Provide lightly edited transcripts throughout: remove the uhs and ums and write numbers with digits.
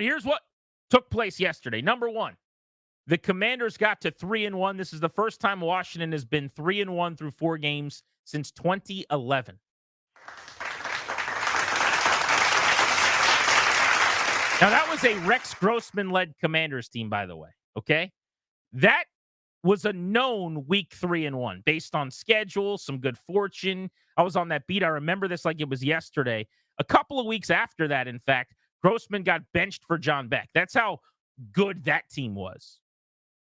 Here's what took place yesterday. Number one, the Commanders got to 3-1. This is the first time Washington has been 3-1 through 4 games since 2011. Now, that was a Rex Grossman-led Commanders team, by the way, okay? That was a known week 3-1 based on schedule, some good fortune. I was on that beat. I remember this like it was yesterday. A couple of weeks after that, in fact, Grossman got benched for John Beck. That's how good that team was.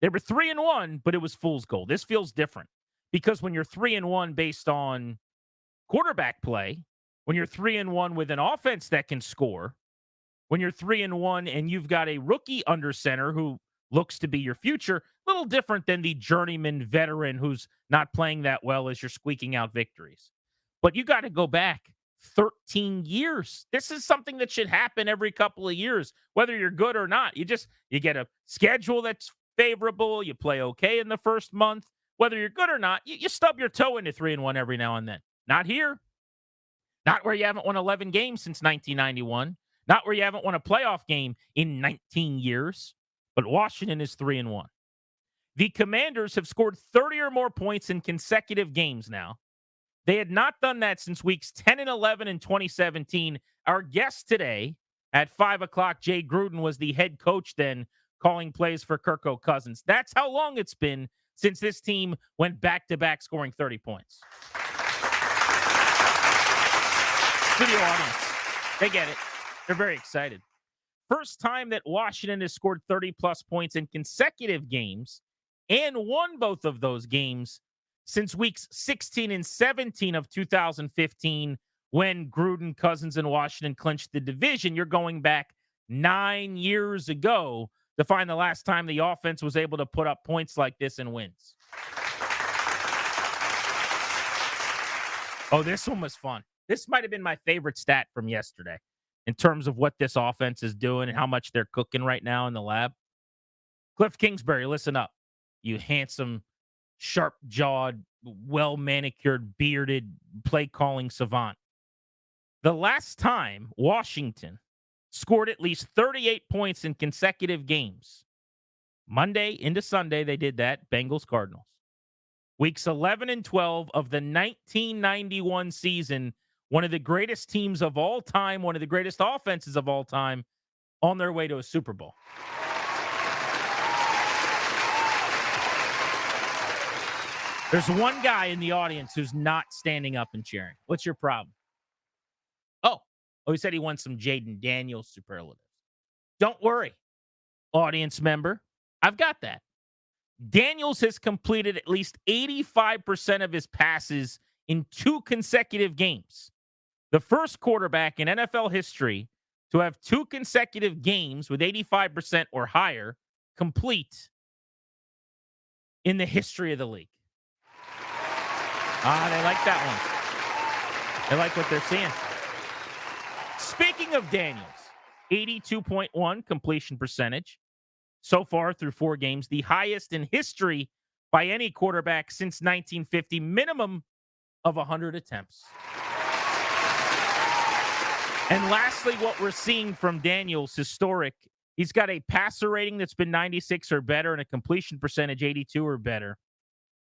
They were 3-1, but it was fool's gold. This feels different because when you're 3-1 based on quarterback play, when you're 3-1 with an offense that can score, when you're 3-1 and you've got a rookie under center who looks to be your future, a little different than the journeyman veteran who's not playing that well as you're squeaking out victories. But you got to go back 13 years. This is something that should happen every couple of years, whether you're good or not. You get a schedule that's favorable. You play okay in the first month. Whether you're good or not, you stub your toe into 3-1 every now and then. Not here. Not where you haven't won 11 games since 1991. Not where you haven't won a playoff game in 19 years. But Washington is 3-1. The Commanders have scored 30 or more points in consecutive games now. They had not done that since weeks 10 and 11 in 2017. Our guest today at 5 o'clock, Jay Gruden, was the head coach then calling plays for Kirk Cousins. That's how long it's been since this team went back-to-back scoring 30 points. Studio audience, they get it. They're very excited. First time that Washington has scored 30-plus points in consecutive games and won both of those games since weeks 16 and 17 of 2015 when Gruden, Cousins, and Washington clinched the division. You're going back 9 years ago to find the last time the offense was able to put up points like this and wins. Oh, this one was fun. This might have been my favorite stat from yesterday in terms of what this offense is doing and how much they're cooking right now in the lab. Cliff Kingsbury, listen up. You handsome, sharp-jawed, well-manicured, bearded, play-calling savant. The last time Washington scored at least 38 points in consecutive games, Monday into Sunday, they did that, Bengals-Cardinals. Weeks 11 and 12 of the 1991 season, one of the greatest teams of all time, one of the greatest offenses of all time, on their way to a Super Bowl. There's one guy in the audience who's not standing up and cheering. What's your problem? Oh, he said he wants some Jaden Daniels superlatives. Don't worry, audience member. I've got that. Daniels has completed at least 85% of his passes in 2 consecutive games. The first quarterback in NFL history to have 2 consecutive games with 85% or higher complete in the history of the league. They like that one. They like what they're seeing. Speaking of Daniels, 82.1 completion percentage so far through 4 games, the highest in history by any quarterback since 1950, minimum of 100 attempts. And lastly, what we're seeing from Daniels, historic, he's got a passer rating that's been 96 or better and a completion percentage 82 or better.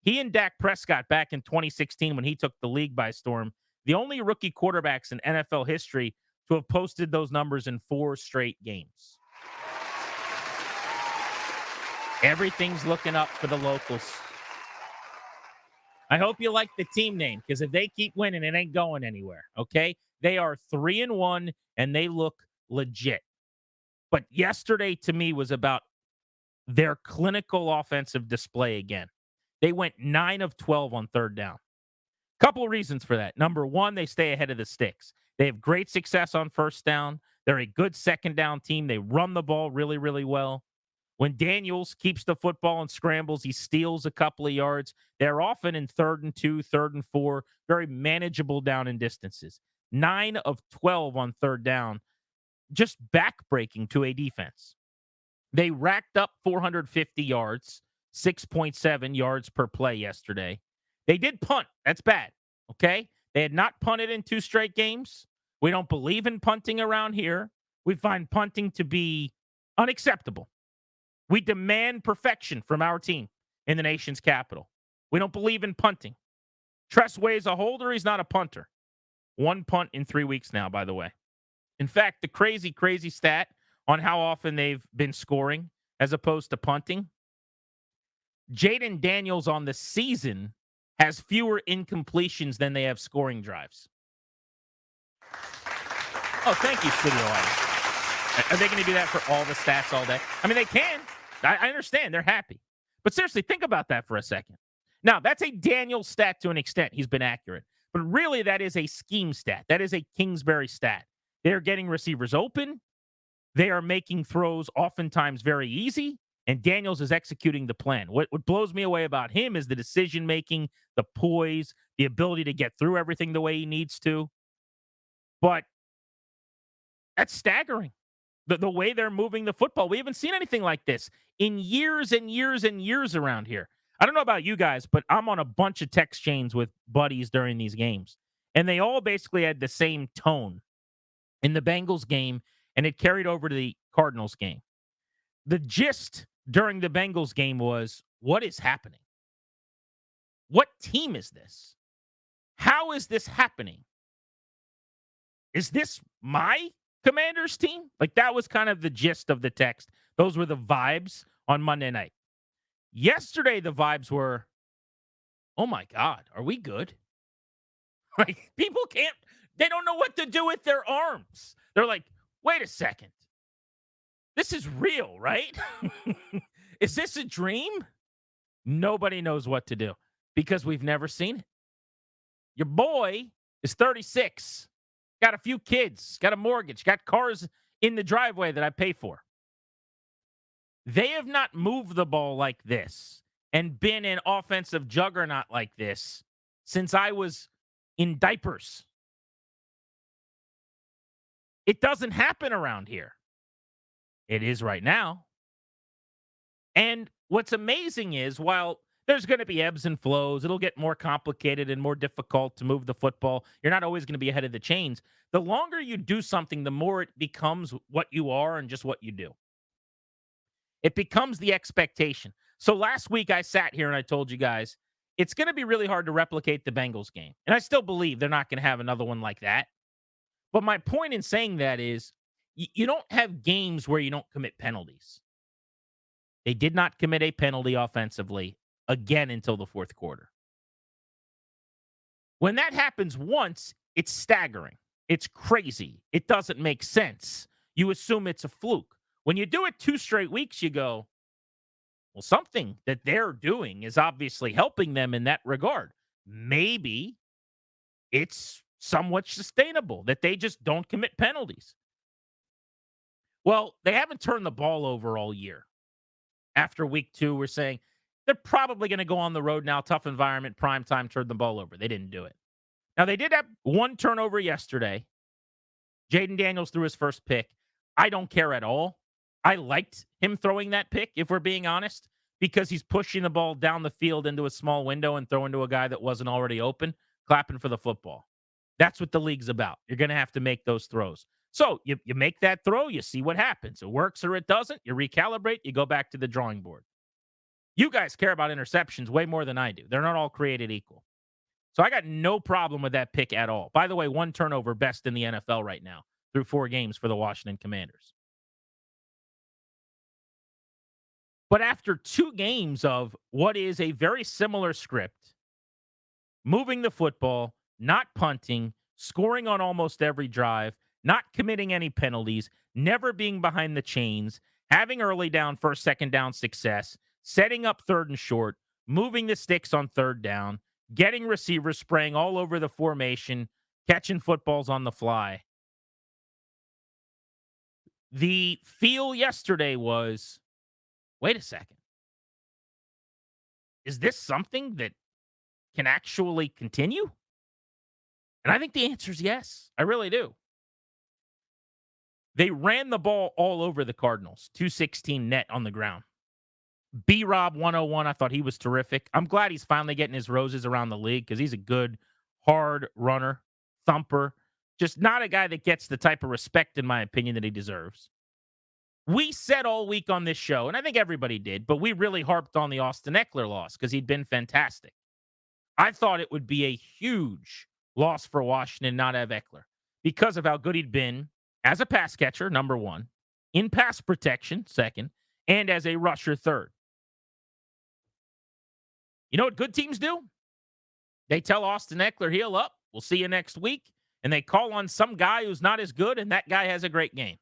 He and Dak Prescott back in 2016 when he took the league by storm, the only rookie quarterbacks in NFL history to have posted those numbers in 4 straight games. Everything's looking up for the locals. I hope you like the team name, because if they keep winning, it ain't going anywhere, okay? They are 3-1, and they look legit. But yesterday, to me, was about their clinical offensive display again. They went 9 of 12 on third down. Couple of reasons for that. Number one, they stay ahead of the sticks. They have great success on first down. They're a good second down team. They run the ball really, really well. When Daniels keeps the football and scrambles, he steals a couple of yards. They're often in 3rd and 2, 3rd and 4, very manageable down and distances. 9 of 12 on third down, just backbreaking to a defense. They racked up 450 yards, 6.7 yards per play yesterday. They did punt. That's bad, okay? They had not punted in 2 straight games. We don't believe in punting around here. We find punting to be Unacceptable. We demand perfection from our team in the nation's capital. We don't believe in punting. Tressway's a holder. He's not a punter. 1 punt in 3 weeks now, by the way. In fact, the crazy, crazy stat on how often they've been scoring as opposed to punting. Jaden Daniels on the season has fewer incompletions than they have scoring drives. Oh, thank you, studio audience. Are they going to do that for all the stats all day? I mean, they can. I understand. They're happy. But seriously, think about that for a second. Now, that's a Daniels stat to an extent. He's been accurate. But really, that is a scheme stat. That is a Kingsbury stat. They're getting receivers open. They are making throws oftentimes very easy. And Daniels is executing the plan. What blows me away about him is the decision-making, the poise, the ability to get through everything the way he needs to. But that's staggering. The way they're moving the football. We haven't seen anything like this in years and years and years around here. I don't know about you guys, but I'm on a bunch of text chains with buddies during these games. And they all basically had the same tone in the Bengals game, and it carried over to the Cardinals game. The gist during the Bengals game was, what is happening? What team is this? How is this happening? Is this my Commanders team? Like, that was kind of the gist of the text. Those were the vibes on Monday night. Yesterday, the vibes were, oh my God, are we good? Like, people they don't know what to do with their arms. They're like, wait a second. This is real, right? Is this a dream? Nobody knows what to do because we've never seen it. Your boy is 36, got a few kids, got a mortgage, got cars in the driveway that I pay for. They have not moved the ball like this and been an offensive juggernaut like this since I was in diapers. It doesn't happen around here. It is right now. And what's amazing is, while there's going to be ebbs and flows, it'll get more complicated and more difficult to move the football. You're not always going to be ahead of the chains. The longer you do something, the more it becomes what you are and just what you do. It becomes the expectation. So last week I sat here and I told you guys, it's going to be really hard to replicate the Bengals game. And I still believe they're not going to have another one like that. But my point in saying that is, you don't have games where you don't commit penalties. They did not commit a penalty offensively again until the fourth quarter. When that happens once, it's staggering. It's crazy. It doesn't make sense. You assume it's a fluke. When you do it 2 straight weeks, you go, well, something that they're doing is obviously helping them in that regard. Maybe it's somewhat sustainable that they just don't commit penalties. Well, they haven't turned the ball over all year. After week 2, we're saying they're probably going to go on the road now, tough environment, prime time, turn the ball over. They didn't do it. Now, they did have 1 turnover yesterday. Jaden Daniels threw his first pick. I don't care at all. I liked him throwing that pick, if we're being honest, because he's pushing the ball down the field into a small window and throwing to a guy that wasn't already open, clapping for the football. That's what the league's about. You're going to have to make those throws. So you make that throw, you see what happens. It works or it doesn't. You recalibrate, you go back to the drawing board. You guys care about interceptions way more than I do. They're not all created equal. So I got no problem with that pick at all. By the way, 1 turnover, best in the NFL right now through 4 games for the Washington Commanders. But after 2 games of what is a very similar script, moving the football, not punting, scoring on almost every drive, not committing any penalties, never being behind the chains, having early down, first, second down success, setting up 3rd and short, moving the sticks on 3rd down, getting receivers spraying all over the formation, catching footballs on the fly. The feel yesterday was, wait a second. Is this something that can actually continue? And I think the answer is yes. I really do. They ran the ball all over the Cardinals, 216 net on the ground. B-Rob 101, I thought he was terrific. I'm glad he's finally getting his roses around the league because he's a good, hard runner, thumper. Just not a guy that gets the type of respect, in my opinion, that he deserves. We said all week on this show, and I think everybody did, but we really harped on the Austin Eckler loss because he'd been fantastic. I thought it would be a huge loss for Washington not have Eckler because of how good he'd been as a pass catcher, number one, in pass protection, second, and as a rusher, third. You know what good teams do? They tell Austin Eckler, heal up. We'll see you next week. And they call on some guy who's not as good, and that guy has a great game.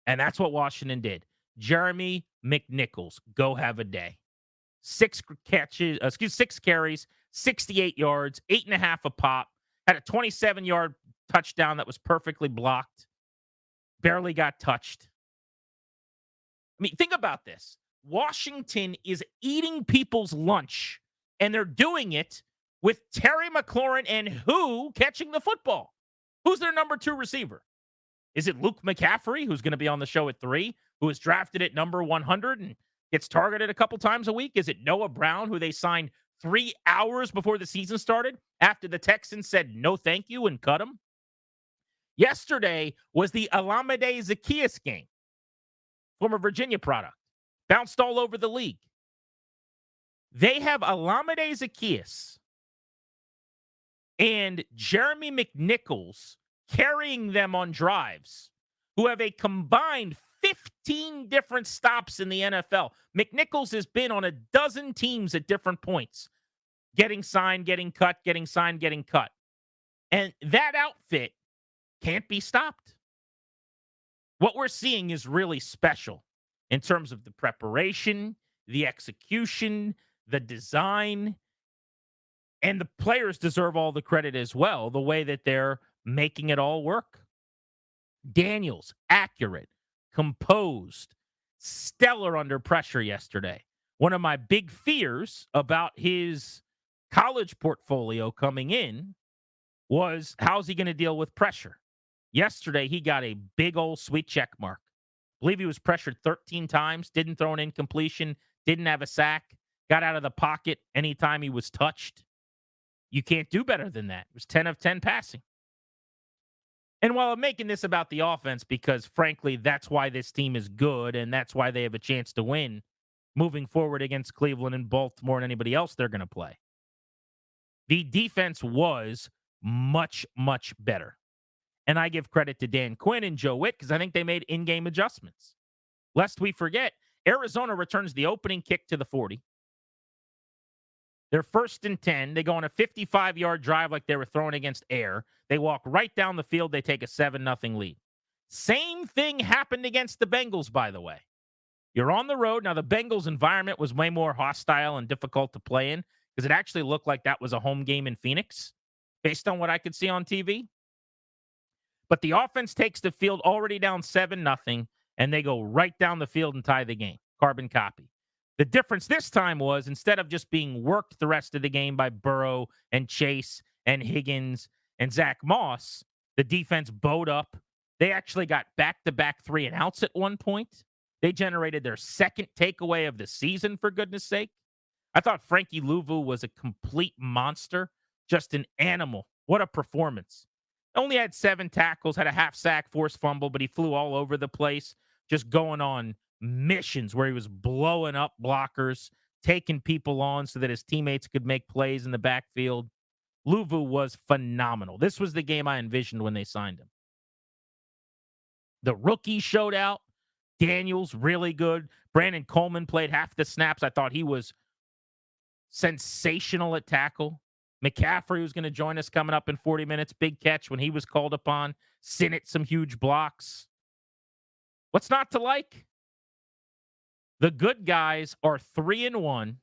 And that's what Washington did. Jeremy McNichols, go have a day. 6 carries, 68 yards, 8.5 a pop. Had a 27-yard touchdown that was perfectly blocked. Barely got touched. I mean, think about this. Washington is eating people's lunch, and they're doing it with Terry McLaurin and who catching the football? Who's their number 2 receiver? Is it Luke McCaffrey, who's going to be on the show at 3, who was drafted at number 100 and gets targeted a couple times a week? Is it Noah Brown, who they signed 3 hours before the season started after the Texans said no thank you and cut him? Yesterday was the Alameda Zaccheaus game, former Virginia product, bounced all over the league. They have Alameda Zaccheaus and Jeremy McNichols carrying them on drives, who have a combined 15 different stops in the NFL. McNichols has been on a dozen teams at different points, getting signed, getting cut, getting signed, getting cut. And that outfit can't be stopped. What we're seeing is really special in terms of the preparation, the execution, the design, and the players deserve all the credit as well, the way that they're making it all work. Daniels, accurate, composed, stellar under pressure yesterday. One of my big fears about his college portfolio coming in was how's he going to deal with pressure? Yesterday, he got a big old sweet check mark. I believe he was pressured 13 times, didn't throw an incompletion, didn't have a sack, got out of the pocket anytime he was touched. You can't do better than that. It was 10 of 10 passing. And while I'm making this about the offense, because frankly, that's why this team is good and that's why they have a chance to win moving forward against Cleveland and Baltimore and anybody else they're going to play. The defense was much, much better. And I give credit to Dan Quinn and Joe Witt because I think they made in-game adjustments. Lest we forget, Arizona returns the opening kick to the 40. They're 1st and 10. They go on a 55-yard drive like they were throwing against air. They walk right down the field. They take a 7-0 lead. Same thing happened against the Bengals, by the way. You're on the road. Now, the Bengals environment was way more hostile and difficult to play in because it actually looked like that was a home game in Phoenix based on what I could see on TV. But the offense takes the field already down 7-0, and they go right down the field and tie the game. Carbon copy. The difference this time was instead of just being worked the rest of the game by Burrow and Chase and Higgins and Zach Moss, the defense bowed up. They actually got back-to-back 3-and-outs at one point. They generated their second takeaway of the season, for goodness sake. I thought Frankie Louvu was a complete monster, just an animal. What a performance. Only had 7 tackles, had a half sack, forced fumble, but he flew all over the place, just going on missions where he was blowing up blockers, taking people on so that his teammates could make plays in the backfield. Louvu was phenomenal. This was the game I envisioned when they signed him. The rookie showed out. Daniels, really good. Brandon Coleman played half the snaps. I thought he was sensational at tackle. McCaffrey was going to join us coming up in 40 minutes. Big catch when he was called upon. Sinnott, some huge blocks. What's not to like? The good guys are 3-1.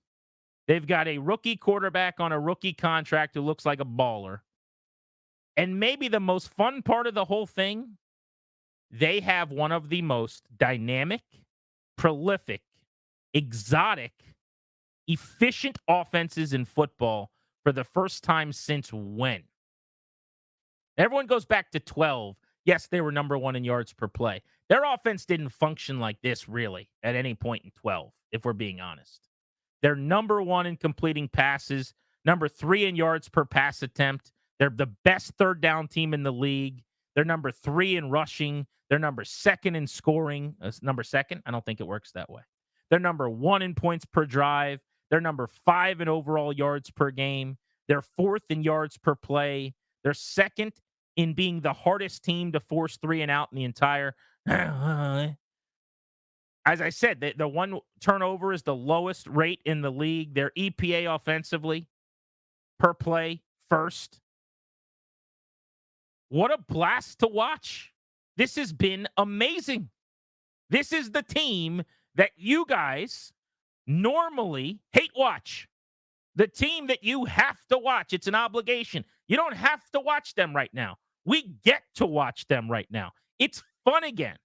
They've got a rookie quarterback on a rookie contract who looks like a baller. And maybe the most fun part of the whole thing, they have one of the most dynamic, prolific, exotic, efficient offenses in football for the first time since when? Everyone goes back to 12. Yes, they were number 1 in yards per play. Their offense didn't function like this, really, at any point in 12, if we're being honest. They're number 1 in completing passes, number 3 in yards per pass attempt. They're the best third down team in the league. They're number 3 in rushing. They're number 2nd in scoring. Number 2nd? I don't think it works that way. They're number 1 in points per drive. They're number 5 in overall yards per game. They're 4th in yards per play. They're 2nd in being the hardest team to force 3 and out in the entire. As I said, the one turnover is the lowest rate in the league. Their EPA offensively per play, first. What a blast to watch. This has been amazing. This is the team that you guys normally hate watch. The team that you have to watch. It's an obligation. You don't have to watch them right now. We get to watch them right now. It's fun again.